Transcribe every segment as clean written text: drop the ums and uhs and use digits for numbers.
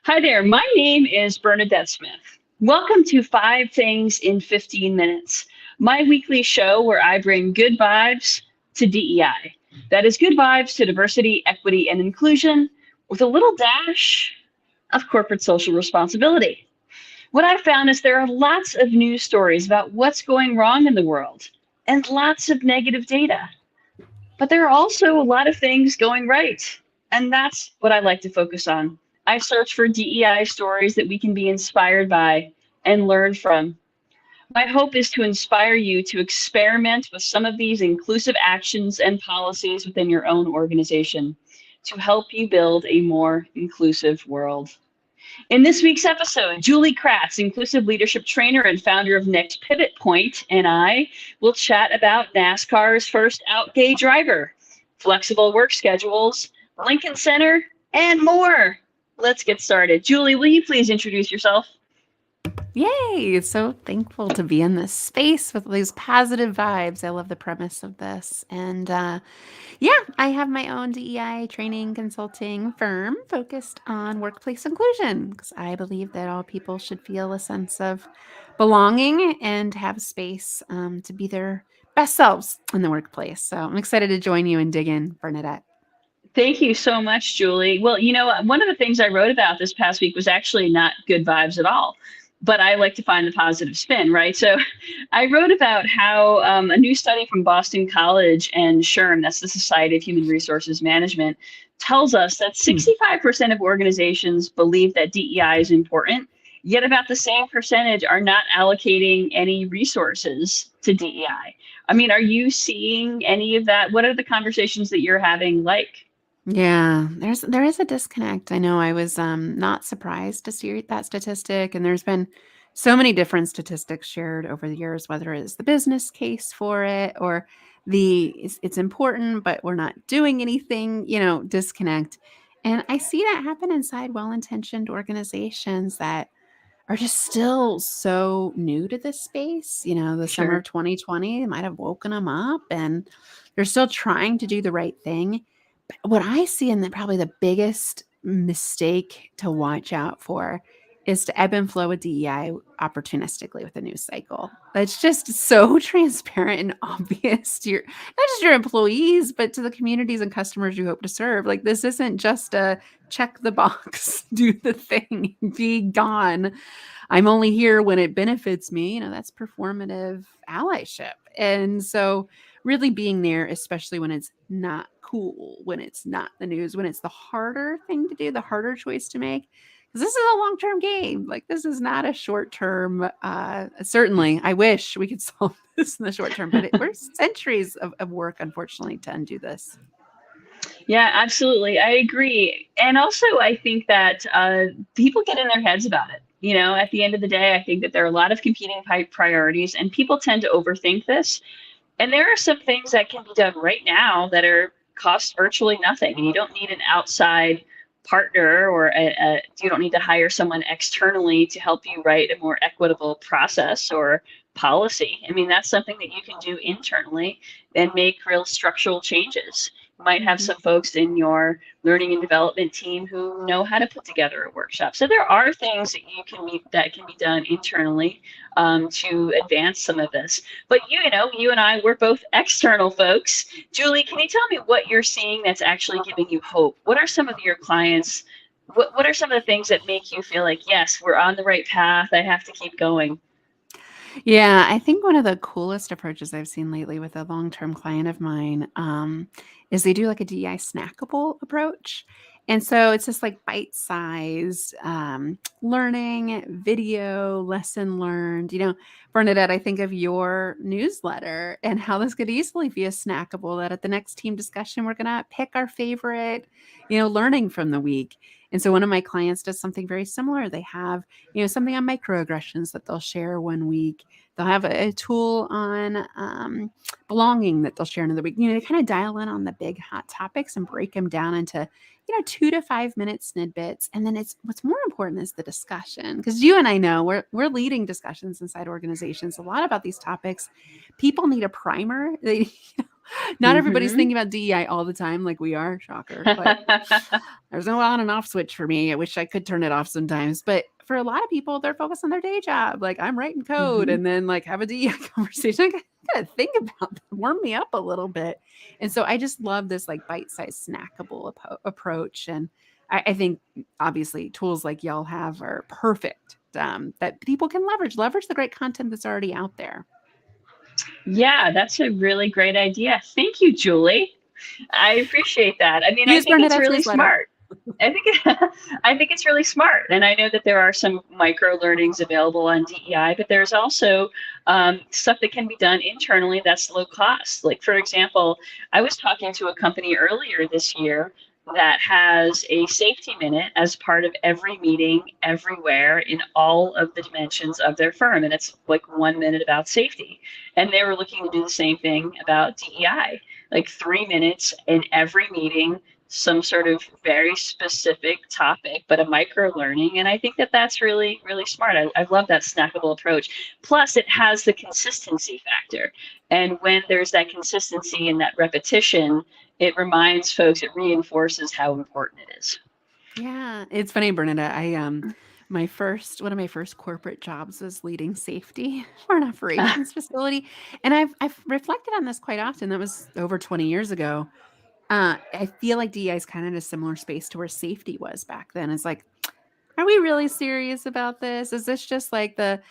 Hi there, my name is Bernadette Smith. Welcome to 5 Things in 15 Minutes, my weekly show where I bring good vibes to DEI. That is good vibes to diversity, equity, and inclusion with a little dash of corporate social responsibility. What I found is there are lots of news stories about what's going wrong in the world and lots of negative data. But there are also a lot of things going right. And that's what I like to focus on. I search for DEI stories that we can be inspired by and learn from. My hope is to inspire you to experiment with some of these inclusive actions and policies within your own organization to help you build a more inclusive world. In this week's episode, Julie Kratz, inclusive leadership trainer and founder of Next Pivot Point, and I will chat about NASCAR's first out gay driver, flexible work schedules, Lincoln Center, and more. Let's get started. Julie, will you please introduce yourself? Yay! So thankful to be in this space with these positive vibes. I love the premise of this. And I have my own DEI training consulting firm focused on workplace inclusion because I believe that all people should feel a sense of belonging and have space to be their best selves in the workplace. So I'm excited to join you and dig in, Bernadette. Thank you so much, Julie. Well, one of the things I wrote about this past week was actually not good vibes at all, but I like to find the positive spin, right? So I wrote about how a new study from Boston College and SHRM, that's the Society of Human Resources Management, tells us that Hmm. 65% of organizations believe that DEI is important, yet about the same percentage are not allocating any resources to DEI. I mean, are you seeing any of that? What are the conversations that you're having like? Yeah, there is a disconnect. I know I was not surprised to see that statistic, and there's been so many different statistics shared over the years, whether it's the business case for it or it's important, but we're not doing anything, disconnect. And I see that happen inside well-intentioned organizations that are just still so new to this space. The summer Sure. of 2020 might have woken them up and they're still trying to do the right thing. But what I see in probably the biggest mistake to watch out for is to ebb and flow with DEI opportunistically with the news cycle. It's just so transparent and obvious to not just your employees, but to the communities and customers you hope to serve. Like this isn't just a check the box, do the thing, be gone. I'm only here when it benefits me. That's performative allyship. And so, really being there, especially when it's not cool, when it's not the news, when it's the harder thing to do, the harder choice to make. Because this is a long term game. Like, this is not a short term. Certainly, I wish we could solve this in the short term, but we're centuries of work, unfortunately, to undo this. Yeah, absolutely. I agree. And also, I think that people get in their heads about it. At the end of the day, I think that there are a lot of competing priorities, and people tend to overthink this. And there are some things that can be done right now that are cost virtually nothing. And you don't need an outside partner or you don't need to hire someone externally to help you write a more equitable process or policy. I mean, that's something that you can do internally and make real structural changes. You might have Mhm. some folks in your learning and development team who know how to put together a workshop. So there are things that that can be done internally to advance some of this. But you and I, we're both external folks. Julie, can you tell me what you're seeing that's actually giving you hope? What are some of your clients? What are some of the things that make you feel like, yes, we're on the right path? I have to keep going. Yeah, I think one of the coolest approaches I've seen lately with a long-term client of mine is they do like a DEI snackable approach. And so it's just like bite-sized learning, video, lesson learned. Bernadette, I think of your newsletter and how this could easily be a snackable that at the next team discussion, we're going to pick our favorite, learning from the week. And so one of my clients does something very similar. They have something on microaggressions that they'll share one week. They'll have a tool on belonging that they'll share another week. They kind of dial in on the big hot topics and break them down into 2 to 5 minute snippets. And then it's what's more important is the discussion, because you and I know we're leading discussions inside organizations a lot about these topics. People need a primer. Not everybody's Mm-hmm. thinking about DEI all the time like we are, shocker, but there's no on and off switch for me. I wish I could turn it off sometimes. But for a lot of people, they're focused on their day job. Like I'm writing code Mm-hmm. and then like have a DEI conversation. I gotta think about that, warm me up a little bit. And so I just love this like bite-sized snackable approach. And I think obviously tools like y'all have are perfect that people can leverage the great content that's already out there. Yeah, that's a really great idea. Thank you, Julie. I appreciate that. I mean, I Use think it's Bernadette's really newsletter. smart. I think I think it's really smart, and I know that there are some micro learnings available on DEI, but there's also stuff that can be done internally that's low cost. Like for example, I was talking to a company earlier this year that has a safety minute as part of every meeting everywhere in all of the dimensions of their firm, and it's like 1 minute about safety. And they were looking to do the same thing about DEI, like 3 minutes in every meeting, some sort of very specific topic, but a micro learning. And I think that that's really, really smart. I love that snackable approach. Plus, it has the consistency factor. And when there's that consistency and that repetition, it reminds folks, it reinforces how important it is. Yeah, it's funny, Bernadette. I my first one of my first corporate jobs was leading safety for an operations facility, and I've reflected on this quite often. That was over 20 years ago. I feel like DEI is kind of in a similar space to where safety was back then. It's like, are we really serious about this? Is this just like the,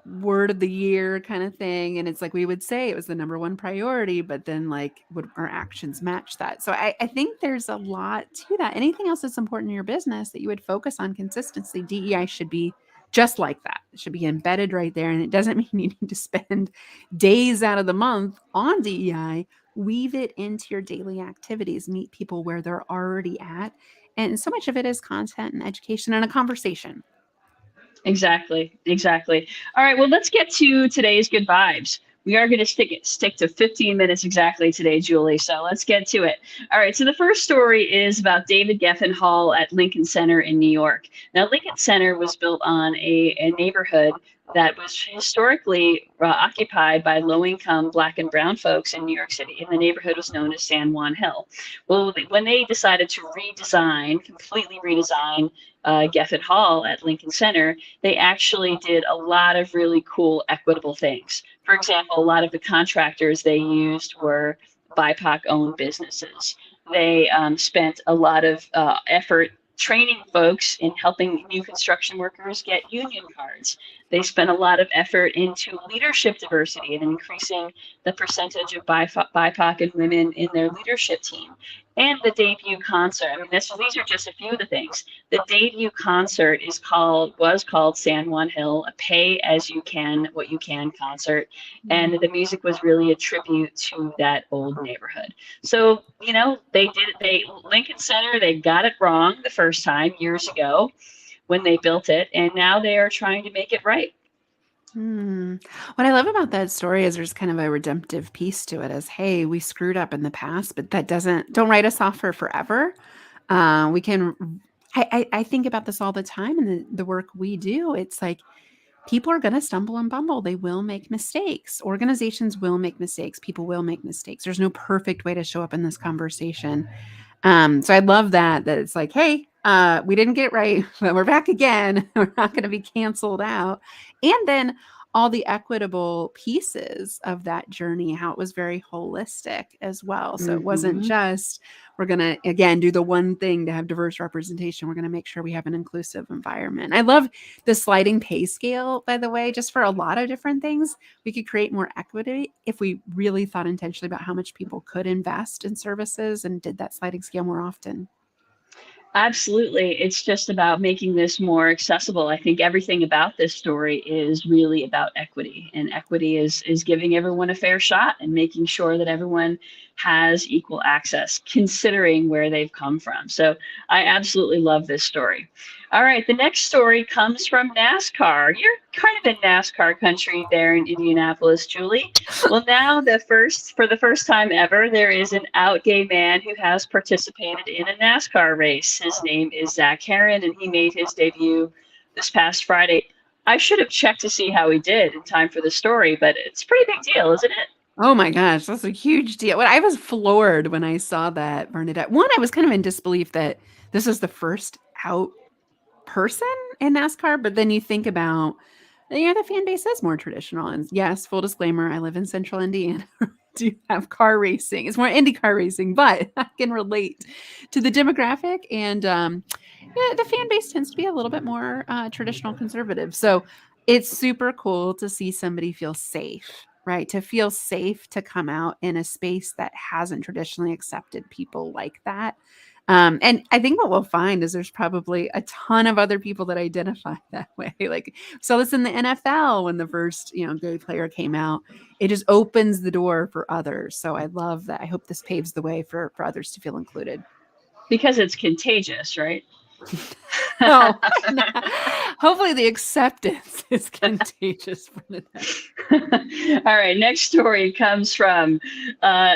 word of the year kind of thing? And it's like we would say it was the number one priority, but then like would our actions match that? So I think there's a lot to that. Anything else that's important in your business that you would focus on consistently, DEI should be just like that. It should be embedded right there. And it doesn't mean you need to spend days out of the month on DEI. Weave it into your daily activities, meet people where they're already at, and so much of it is content and education and a conversation. Exactly, exactly. All right, well, let's get to today's good vibes. We are going to stick to 15 minutes exactly today, Julie. So let's get to it. All right. So the first story is about David Geffen Hall at Lincoln Center in New York. Now, Lincoln Center was built on a neighborhood that was historically occupied by low-income Black and Brown folks in New York City, and the neighborhood was known as San Juan Hill. Well, when they decided to completely redesign Geffen Hall at Lincoln Center, they actually did a lot of really cool equitable things. For example, a lot of the contractors they used were BIPOC owned businesses. They spent a lot of effort training folks in helping new construction workers get union cards. They spent a lot of effort into leadership diversity and increasing the percentage of BIPOC and women in their leadership team. And the debut concert. I mean, these are just a few of the things. The debut concert was called San Juan Hill, a pay as you can, what you can concert. And the music was really a tribute to that old neighborhood. So, Lincoln Center, they got it wrong the first time years ago when they built it, and now they are trying to make it right. What I love about that story is there's kind of a redemptive piece to it as, hey, we screwed up in the past, but don't write us off for forever. We can, I think about this all the time in the work we do. It's like people are going to stumble and bumble. They will make mistakes. Organizations will make mistakes. People will make mistakes. There's no perfect way to show up in this conversation. So I love that it's like, hey, we didn't get it right, but we're back again. We're not going to be canceled out. And then all the equitable pieces of that journey, how it was very holistic as well. So it wasn't just, we're going to, again, do the one thing to have diverse representation. We're going to make sure we have an inclusive environment. I love the sliding pay scale, by the way, just for a lot of different things. We could create more equity if we really thought intentionally about how much people could invest in services and did that sliding scale more often. Absolutely. It's just about making this more accessible. I think everything about this story is really about equity, and equity is giving everyone a fair shot and making sure that everyone has equal access, considering where they've come from. So I absolutely love this story. All right, the next story comes from NASCAR. You're kind of in NASCAR country there in Indianapolis, Julie. Well, now for the first time ever, there is an out gay man who has participated in a NASCAR race. His name is Zach Herron, and he made his debut this past Friday. I should have checked to see how he did in time for the story, but it's a pretty big deal, isn't it? Oh my gosh, that's a huge deal. Well, I was floored when I saw that Bernadette. One, I was kind of in disbelief that this is the first out person in NASCAR, but then you think about, the fan base is more traditional. And yes, full disclaimer, I live in central Indiana. Do have car racing. It's more Indy car racing, but I can relate to the demographic. And yeah, the fan base tends to be a little bit more traditional conservative. So it's super cool to see somebody feel safe, right? To feel safe to come out in a space that hasn't traditionally accepted people like that. And I think what we'll find is there's probably a ton of other people that identify that way. Like, so this in the NFL when the first, gay player came out, it just opens the door for others. So I love that. I hope this paves the way for others to feel included. Because it's contagious, right? Oh, hopefully the acceptance is contagious for the next. All right, next story comes from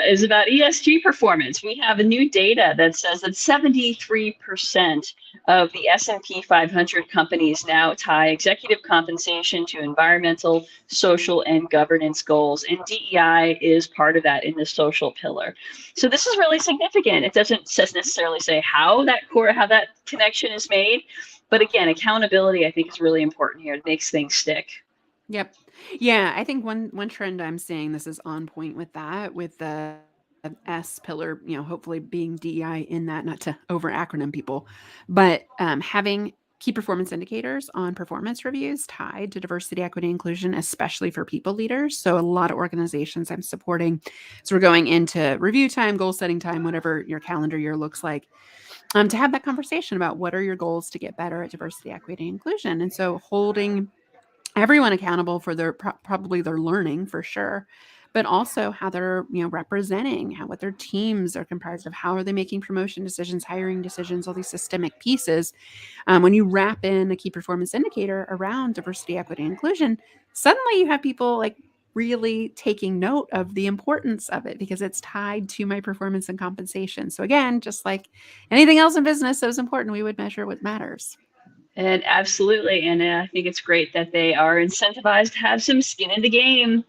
is about ESG performance. We have a new data that says that 73% of the S&P 500 companies now tie executive compensation to environmental, social, and governance goals, and DEI is part of that in the social pillar. So this is really significant. It doesn't necessarily say how that connection is made, but again, accountability I think is really important here. It makes things stick. Yep. Yeah, I think one trend I'm seeing this is on point with that, with the S pillar, hopefully being DEI in that, not to over acronym people, but having key performance indicators on performance reviews tied to diversity, equity, inclusion, especially for people leaders. So a lot of organizations I'm supporting. So we're going into review time, goal setting time, whatever your calendar year looks like, to have that conversation about what are your goals to get better at diversity, equity, inclusion. And so holding everyone accountable for their probably their learning for sure, but also how they're representing what their teams are comprised of, how are they making promotion decisions, hiring decisions, all these systemic pieces. When you wrap in a key performance indicator around diversity, equity, inclusion, suddenly you have people like really taking note of the importance of it because it's tied to my performance and compensation. So again, just like anything else in business that was important, we would measure what matters. And absolutely. And I think it's great that they are incentivized to have some skin in the game.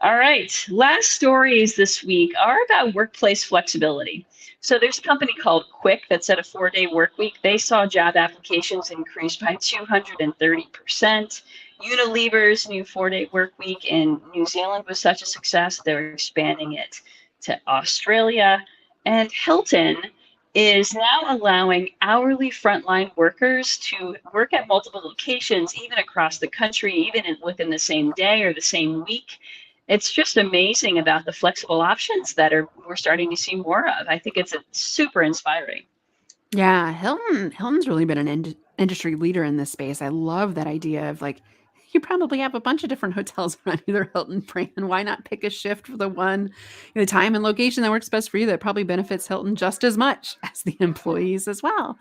All right. Last stories this week are about workplace flexibility. So there's a company called Quick that said a 4-day work week. They saw job applications increase by 230%. Unilever's new 4-day work week in New Zealand was such a success, they're expanding it to Australia. And Hilton is now allowing hourly frontline workers to work at multiple locations, even across the country, even within the same day or the same week. It's just amazing about the flexible options that we're starting to see more of. I think it's super inspiring. Yeah, Hilton's really been an industry leader in this space. I love that idea of like you probably have a bunch of different hotels around either Hilton brand. Why not pick a shift for the one, the time and location that works best for you that probably benefits Hilton just as much as the employees as well.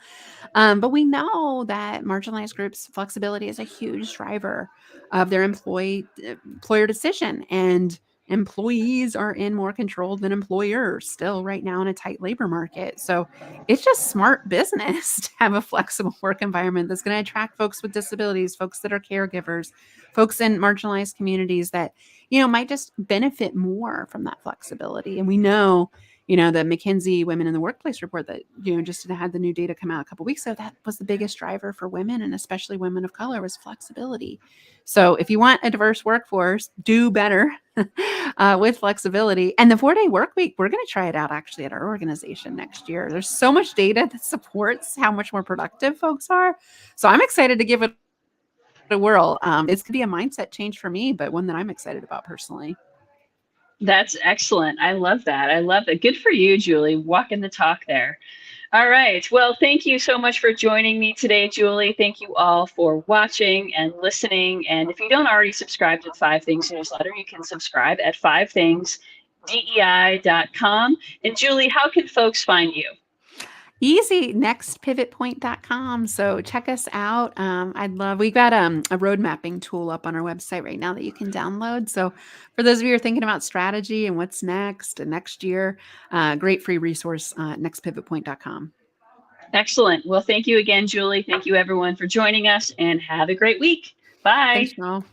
But we know that marginalized groups' flexibility is a huge driver of their employer decision. And employees are in more control than employers still right now in a tight labor market. So it's just smart business to have a flexible work environment that's going to attract folks with disabilities, folks that are caregivers, folks in marginalized communities that, might just benefit more from that flexibility. And we know the McKinsey Women in the Workplace report that, just had the new data come out a couple weeks ago, that was the biggest driver for women and especially women of color was flexibility. So if you want a diverse workforce, do better with flexibility. And the 4-day work week, we're going to try it out actually at our organization next year. There's so much data that supports how much more productive folks are. So I'm excited to give it a whirl. It's going to be a mindset change for me, but one that I'm excited about personally. That's excellent. I love that. I love that. Good for you, Julie, walking the talk there. All right. Well, thank you so much for joining me today, Julie. Thank you all for watching and listening. And if you don't already subscribe to the 5 Things newsletter, you can subscribe at 5thingsdei.com. And Julie, how can folks find you? Easy, nextpivotpoint.com. So check us out. We've got a road mapping tool up on our website right now that you can download. So for those of you who are thinking about strategy and what's next and next year, great free resource, nextpivotpoint.com. Excellent. Well, thank you again, Julie. Thank you, everyone, for joining us, and have a great week. Bye. Thanks, Noel.